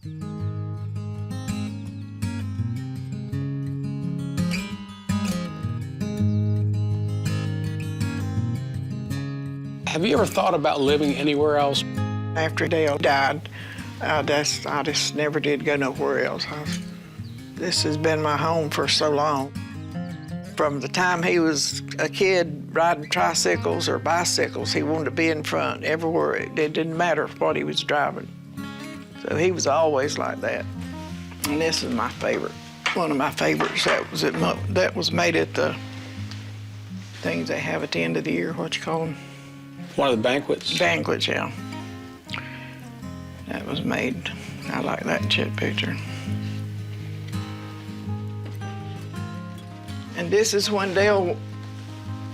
Have you ever thought about living anywhere else? After Dale died, I just never did go nowhere else. This has been my home for so long. From the time he was a kid riding tricycles or bicycles, he wanted to be in front everywhere. It didn't matter what he was driving. So he was always like that. And this is my favorite, one of my favorites. That was made at the things they have at the end of the year, what you call them? One of the banquets? Banquets, yeah. That was made. I like that chip picture. And this is when Dale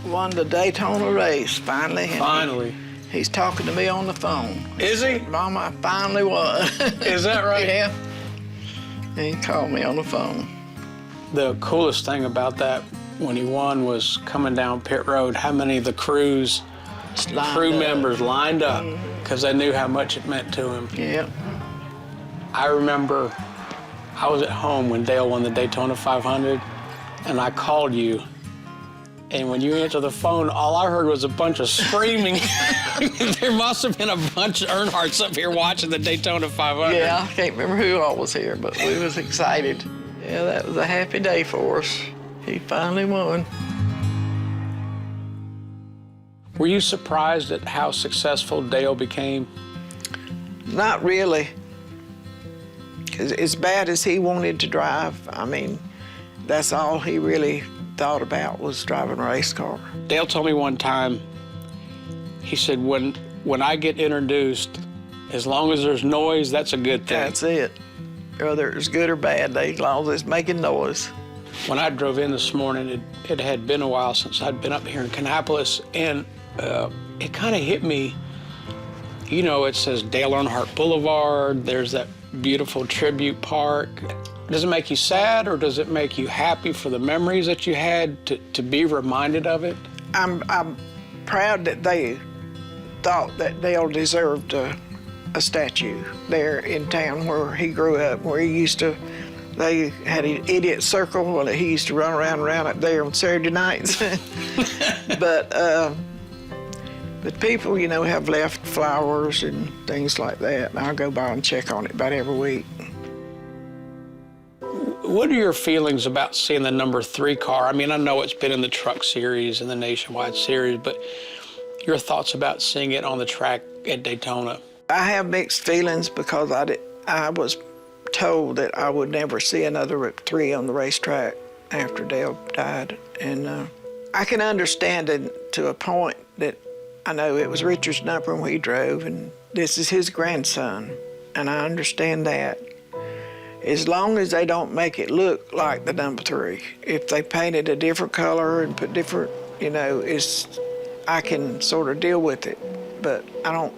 won the Daytona race, finally. Finally. He's talking to me on the phone. Is he? Mama, I finally won. Is that right? Yeah. He called me on the phone. The coolest thing about that when he won was coming down pit road, how many of the crew members lined up because they knew how much it meant to him. Yeah. I remember I was at home when Dale won the Daytona 500, and I called you. And when you answered the phone, all I heard was a bunch of screaming. There must have been a bunch of Earnhardts up here watching the Daytona 500. Yeah, I can't remember who all was here, but we was excited. Yeah, that was a happy day for us. He finally won. Were you surprised at how successful Dale became? Not really. Because as bad as he wanted to drive, I mean, that's all he really thought about was driving a race car. Dale told me one time, he said, when I get introduced, as long as there's noise, that's a good thing. That's it. Whether it's good or bad, as long as it's making noise. When I drove in this morning, it had been a while since I'd been up here in Kannapolis, and it kind of hit me. You know, it says Dale Earnhardt Boulevard, there's that beautiful tribute park. Does it make you sad, or does it make you happy for the memories that you had to be reminded of it? I'm proud that they thought that Dale deserved a statue there in town where he grew up, where he used to, they had an idiot circle where he used to run around up there on Saturday nights. But people, you know, have left flowers and things like that, and I'll go by and check on it about every week. What are your feelings about seeing the number 3 car? I mean, I know it's been in the Truck Series and the Nationwide Series, but your thoughts about seeing it on the track at Daytona? I have mixed feelings because I was told that I would never see another 3 on the racetrack after Dale died. And I can understand it to a point that I know it was Richard's number when he drove, and this is his grandson, and I understand that. As long as they don't make it look like the number 3. If they paint it a different color and put different, you know, I can sort of deal with it. But I don't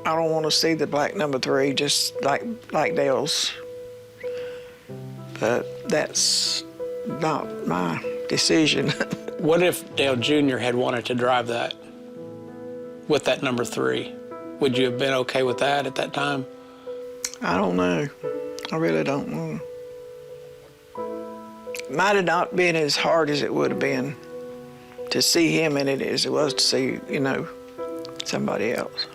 want to see the black number 3 just like Dale's. But that's not my decision. What if Dale Jr. had wanted to drive that with that number 3? Would you have been okay with that at that time? I don't know. I really don't know. Might have not been as hard as it would have been to see him in it as it was to see, you know, somebody else.